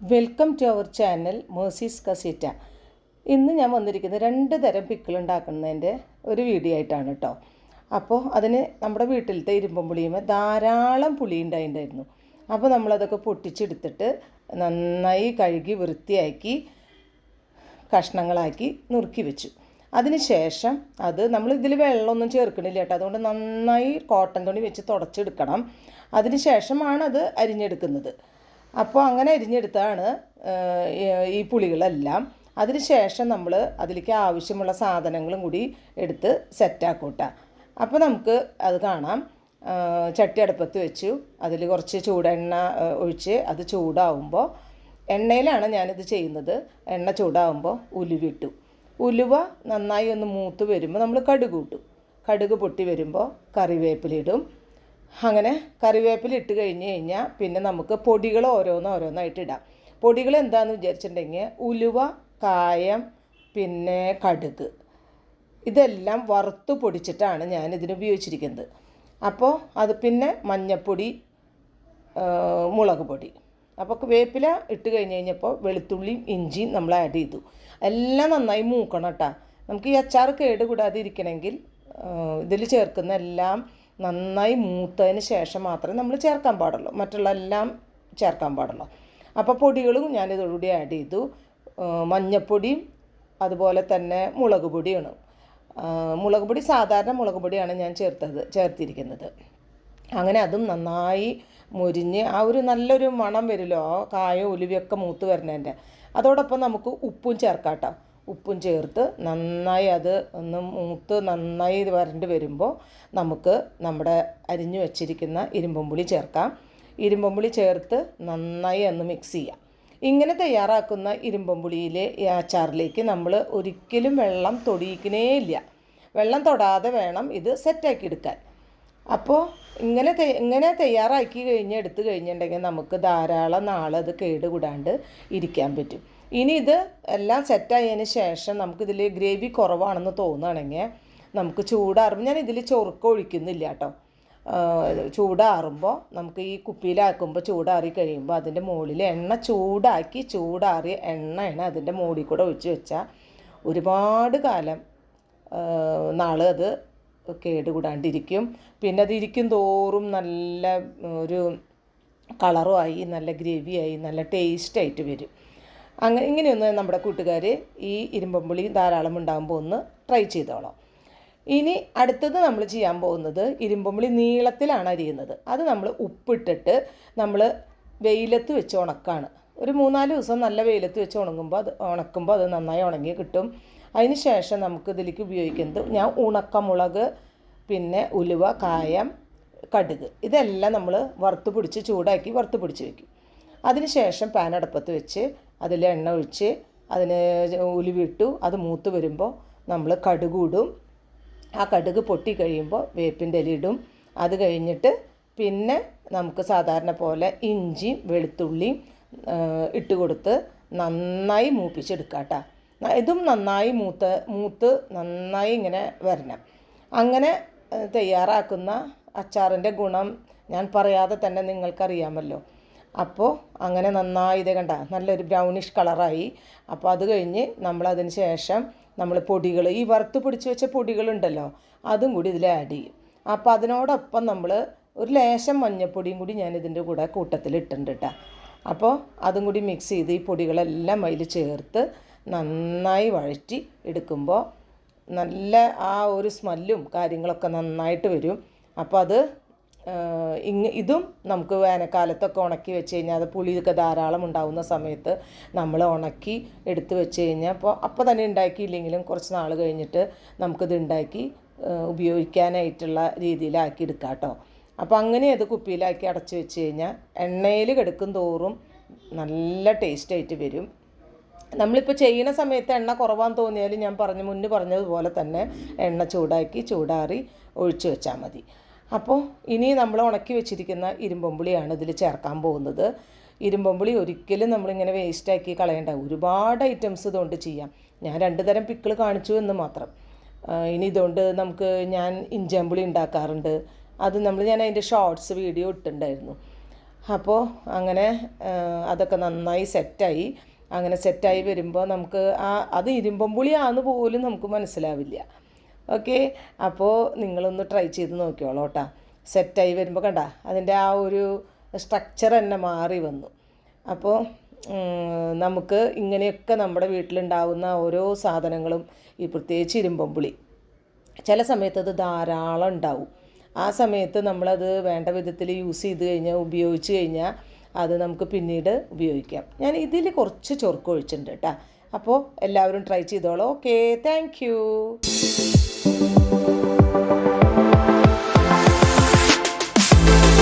Welcome to our channel മേഴ്സീസ് കസീറ്റ. ഇന്ന് ഞാൻ വന്നിരിക്കുന്നത് 2 തരം പിക്കിൾ ഉണ്ടാക്കുന്നതിൻ്റെ ഒരു വീഡിയോ ആയിട്ടാണ് കേട്ടോ. അപ്പോൾ അതിന് നമ്മുടെ വീട്ടിലത്തെ ഇരുമ്പം പുളിയുമേ ധാരാളം പുളി ഉണ്ടായിട്ടുണ്ടായിരുന്നു. അപ്പോൾ നമ്മളതൊക്കെ പൊട്ടിച്ചെടുത്തിട്ട് നന്നായി കഴുകി വൃത്തിയാക്കി കഷ്ണങ്ങളാക്കി നുറുക്കി വെച്ചു. അതിന് ശേഷം അത് നമ്മൾ ഇതിൽ വെള്ളമൊന്നും ചേർക്കണില്ല കേട്ടോ. അതുകൊണ്ട് നന്നായി കോട്ടൺ തുണി വെച്ച് തുടച്ചെടുക്കണം. അതിന് ശേഷമാണ് അത് അരിഞ്ഞെടുക്കുന്നത്. അപ്പോൾ അങ്ങനെ അരിഞ്ഞെടുത്താണ് ഈ പുളികളെല്ലാം. അതിന് ശേഷം നമ്മൾ അതിലേക്ക് ആവശ്യമുള്ള സാധനങ്ങളും കൂടി എടുത്ത് സെറ്റാക്കൂട്ടാം. അപ്പോൾ നമുക്ക് അത് കാണാം. ചട്ടി അടുപ്പത്ത് വെച്ചു. അതിൽ കുറച്ച് ചൂടെണ്ണ ഒഴിച്ച് അത് ചൂടാവുമ്പോൾ, എണ്ണയിലാണ് ഞാനിത് ചെയ്യുന്നത്, എണ്ണ ചൂടാവുമ്പോൾ ഉലുവിട്ടു. ഉലുവ നന്നായി ഒന്ന് മൂത്ത് വരുമ്പോൾ നമ്മൾ കടുക് ഇട്ടു. കടുക് പൊട്ടി വരുമ്പോൾ കറിവേപ്പിലിടും. അങ്ങനെ കറിവേപ്പില ഇട്ട് കഴിഞ്ഞാൽ പിന്നെ നമുക്ക് പൊടികൾ ഓരോന്നായിട്ട് ഇടാം. പൊടികൾ എന്താണെന്ന് വിചാരിച്ചിട്ടുണ്ടെങ്കിൽ ഉലുവ, കായം, പിന്നെ കടുക്, ഇതെല്ലാം വറുത്ത് പൊടിച്ചിട്ടാണ് ഞാൻ ഇതിന് ഉപയോഗിച്ചിരിക്കുന്നത്. അപ്പോൾ അത് പിന്നെ മഞ്ഞൾപ്പൊടി, മുളക് പൊടി. അപ്പോൾ വേപ്പില ഇട്ട് കഴിഞ്ഞപ്പോൾ വെളുത്തുള്ളിയും ഇഞ്ചിയും നമ്മൾ ആഡ് ചെയ്തു. എല്ലാം നന്നായി മൂക്കണം കേട്ടോ. നമുക്ക് ഈ അച്ചാർ കേടുകൂടാതെ ഇരിക്കണമെങ്കിൽ ഇതിൽ ചേർക്കുന്ന എല്ലാം നന്നായി മൂത്തതിന് ശേഷം മാത്രമേ നമ്മൾ ചേർക്കാൻ പാടുള്ളൂ. മറ്റുള്ള എല്ലാം ചേർക്കാൻ പാടുള്ളൂ. അപ്പോൾ പൊടികളും ഞാനിതോടുകൂടി ആഡ് ചെയ്തു. മഞ്ഞൾപ്പൊടിയും അതുപോലെ തന്നെ മുളക് പൊടിയാണ്. മുളക് പൊടി സാധാരണ മുളക് പൊടിയാണ് ഞാൻ ചേർത്തിരിക്കുന്നത്. അങ്ങനെ അതും നന്നായി മുരിഞ്ഞ് ആ ഒരു നല്ലൊരു മണം വരുമല്ലോ, കായം ഉലുവയൊക്കെ മൂത്ത് വരുന്നതിൻ്റെ. അതോടൊപ്പം നമുക്ക് ഉപ്പും ചേർക്കാം കേട്ടോ. ഉപ്പും ചേർത്ത് നന്നായി അത് ഒന്ന് മൂത്ത് നന്നായി വരണ്ട് വരുമ്പോൾ നമുക്ക് നമ്മുടെ അരിഞ്ഞു വച്ചിരിക്കുന്ന ഇരുമ്പം പുളി ചേർക്കാം. ഇരുമ്പം പുളി ചേർത്ത് നന്നായി ഒന്ന് മിക്സ് ചെയ്യാം. ഇങ്ങനെ തയ്യാറാക്കുന്ന ഇരുമ്പം പുളിയിലെ ഈ അച്ചാറിലേക്ക് നമ്മൾ ഒരിക്കലും വെള്ളം തൊടിയിക്കണേ ഇല്ല. വെള്ളം തൊടാതെ വേണം ഇത് സെറ്റാക്കി എടുക്കാൻ. അപ്പോൾ ഇങ്ങനെ തയ്യാറാക്കി എടുത്തു കഴിഞ്ഞിട്ടുണ്ടെങ്കിൽ നമുക്ക് ധാരാളം നാളത് കേടുകൂടാണ്ട് ഇരിക്കാൻ പറ്റും. ഇനി ഇത് എല്ലാം സെറ്റായതിന് ശേഷം നമുക്കിതിൽ ഗ്രേവി കുറവാണെന്ന് തോന്നുകയാണെങ്കിൽ നമുക്ക് ചൂടാറുമ്പോൾ, ഞാൻ ഇതിൽ ചൊറുക്ക ഒഴിക്കുന്നില്ല കേട്ടോ. ചൂടാറുമ്പോൾ നമുക്ക് ഈ കുപ്പിയിലാക്കുമ്പോൾ ചൂടാറി കഴിയുമ്പോൾ അതിൻ്റെ മുകളിൽ എണ്ണ ചൂടാറിയ എണ്ണയാണ് അതിൻ്റെ മുകളിൽ കൂടെ ഒഴിച്ച് വെച്ചാൽ ഒരുപാട് കാലം നാളെ അത് കേടുകൂടാണ്ടിരിക്കും. പിന്നെ അതിരിക്കും തോറും നല്ല ഒരു കളറുമായി, നല്ല ഗ്രേവിയായി, നല്ല ടേസ്റ്റായിട്ട് വരും. ഇങ്ങനെയൊന്ന് നമ്മുടെ കൂട്ടുകാർ ഈ ഇരുമ്പം പുളി ധാരാളം ഉണ്ടാകുമ്പോൾ ഒന്ന് ട്രൈ ചെയ്തോളാം. ഇനി അടുത്തത് നമ്മൾ ചെയ്യാൻ പോകുന്നത് ഇരുമ്പം പുളി നീളത്തിലാണ് അരിയുന്നത്. അത് നമ്മൾ ഉപ്പിട്ടിട്ട് നമ്മൾ വെയിലത്ത് വെച്ച് ഉണക്കാണ്. ഒരു 3-4 ദിവസം നല്ല വെയിലത്ത് വെച്ച് ഉണക്കുമ്പോൾ അത് നന്നായി ഉണങ്ങി കിട്ടും. അതിന് ശേഷം നമുക്ക് ഇതിലേക്ക് ഉപയോഗിക്കുന്നത്, ഞാൻ ഉണക്കമുളക്, പിന്നെ ഉലുവ, കായം, കടുക്, ഇതെല്ലാം നമ്മൾ വറുത്ത് പിടിച്ച് ചൂടാക്കി വറുത്ത് പിടിച്ച് വയ്ക്കും. അതിന് ശേഷം പാൻ അടുപ്പത്ത് വെച്ച് അതിൽ എണ്ണ ഒഴിച്ച് അതിന് ഉലുവിട്ടു. അത് മൂത്ത് വരുമ്പോൾ നമ്മൾ കടുക് ഇടും. ആ കടുക് പൊട്ടി കഴിയുമ്പോൾ വേപ്പിൻ്റെ ഇല ഇടും. അത് കഴിഞ്ഞിട്ട് പിന്നെ നമുക്ക് സാധാരണ പോലെ ഇഞ്ചിയും വെളുത്തുള്ളിയും ഇട്ട് കൊടുത്ത് നന്നായി മൂപ്പിച്ചെടുക്കാം കേട്ടോ. ഇതും നന്നായി മൂത്ത് നന്നായി ഇങ്ങനെ വരണം. അങ്ങനെ തയ്യാറാക്കുന്ന അച്ചാറിൻ്റെ ഗുണം ഞാൻ പറയാതെ തന്നെ നിങ്ങൾക്കറിയാമല്ലോ. അപ്പോൾ അങ്ങനെ നന്നായി ഇത് കണ്ട നല്ലൊരു ബ്രൗണിഷ് കളറായി. അപ്പോൾ അത് കഴിഞ്ഞ് നമ്മളതിന് ശേഷം നമ്മൾ പൊടികൾ, ഈ വറുത്ത് പിടിച്ച് വെച്ച പൊടികളുണ്ടല്ലോ, അതും കൂടി ഇതിൽ ആഡ് ചെയ്യും. അപ്പോൾ അതിനോടൊപ്പം നമ്മൾ ഒരു ലേശം മഞ്ഞൾപ്പൊടിയും കൂടി ഞാൻ ഇതിൻ്റെ കൂടെ കൂട്ടത്തിൽ ഇട്ടിട്ടുണ്ട് കേട്ടോ. അപ്പോൾ അതും കൂടി മിക്സ് ചെയ്ത് ഈ പൊടികളെല്ലാം അതിൽ ചേർത്ത് നന്നായി വഴറ്റി എടുക്കുമ്പോൾ നല്ല ആ ഒരു സ്മെല്ലും കാര്യങ്ങളൊക്കെ നന്നായിട്ട് വരും. അപ്പോൾ അത് ഇതും നമുക്ക് വേനൽക്കാലത്തൊക്കെ ഉണക്കി വെച്ച് കഴിഞ്ഞാൽ, അത് പുളിയൊക്കെ ധാരാളം ഉണ്ടാകുന്ന സമയത്ത് നമ്മൾ ഉണക്കി എടുത്ത് വെച്ച് കഴിഞ്ഞാൽ അപ്പോൾ തന്നെ ഉണ്ടാക്കിയില്ലെങ്കിലും കുറച്ച് നാൾ കഴിഞ്ഞിട്ട് നമുക്കിത് ഉണ്ടാക്കി ഉപയോഗിക്കാനായിട്ടുള്ള രീതിയിലാക്കി എടുക്കാം കേട്ടോ. അപ്പോൾ അങ്ങനെ അത് കുപ്പിയിലാക്കി അടച്ച് വെച്ച് കഴിഞ്ഞാൽ എണ്ണയിൽ കിടക്കും തോറും നല്ല ടേസ്റ്റായിട്ട് വരും. നമ്മളിപ്പോൾ ചെയ്യുന്ന സമയത്ത് എണ്ണ കുറവാന്ന് തോന്നിയാലും ഞാൻ മുന്നേ പറഞ്ഞതുപോലെ തന്നെ എണ്ണ ചൂടാറി ഒഴിച്ച് വെച്ചാൽ മതി. അപ്പോൾ ഇനി നമ്മൾ ഉണക്കി വെച്ചിരിക്കുന്ന ഇരുമ്പം പുളിയാണ് ഇതിൽ ചേർക്കാൻ പോകുന്നത്. ഇരുമ്പം പുളി ഒരിക്കലും നമ്മളിങ്ങനെ വേസ്റ്റാക്കി കളയേണ്ട. ഒരുപാട് ഐറ്റംസ് ഇതുകൊണ്ട് ചെയ്യാം. ഞാൻ 2 തരം പിക്കിൾ കാണിച്ചു എന്ന് മാത്രം. ഇനി ഇതുകൊണ്ട് ഞാൻ ഇഞ്ചാമ്പുളി ഉണ്ടാക്കാറുണ്ട്. അത് ഞാൻ അതിൻ്റെ ഷോർട്സ് വീഡിയോ ഇട്ടിട്ടുണ്ടായിരുന്നു. അപ്പോൾ അങ്ങനെ അതൊക്കെ നന്നായി സെറ്റായി. അങ്ങനെ സെറ്റായി വരുമ്പോൾ നമുക്ക് അത് ഇരുമ്പം പുളിയാന്ന് പോലും നമുക്ക് മനസ്സിലാവില്ല. ഓക്കെ, അപ്പോൾ നിങ്ങളൊന്ന് ട്രൈ ചെയ്ത് നോക്കിയോളൂ കേട്ടോ. സെറ്റായി വരുമ്പോൾ കണ്ട അതിൻ്റെ ആ ഒരു സ്ട്രക്ചർ തന്നെ മാറി വന്നു. അപ്പോൾ നമുക്ക് ഇങ്ങനെയൊക്കെ നമ്മുടെ വീട്ടിലുണ്ടാവുന്ന ഓരോ സാധനങ്ങളും ഈ പ്രത്യേകിച്ച് ഇരുമ്പം പുളി ചില സമയത്ത് അത് ധാരാളം ഉണ്ടാവും. ആ സമയത്ത് നമ്മളത് വേണ്ട വിധത്തിൽ യൂസ് ചെയ്ത് കഴിഞ്ഞാൽ ഉപയോഗിച്ച് കഴിഞ്ഞാൽ അത് നമുക്ക് പിന്നീട് ഉപയോഗിക്കാം. ഞാൻ ഇതിൽ കുറച്ച് ചൊറുക്ക് ഒഴിച്ചിട്ടുണ്ട് കേട്ടോ. അപ്പോൾ എല്ലാവരും ട്രൈ ചെയ്തോളൂ. Okay, thank you.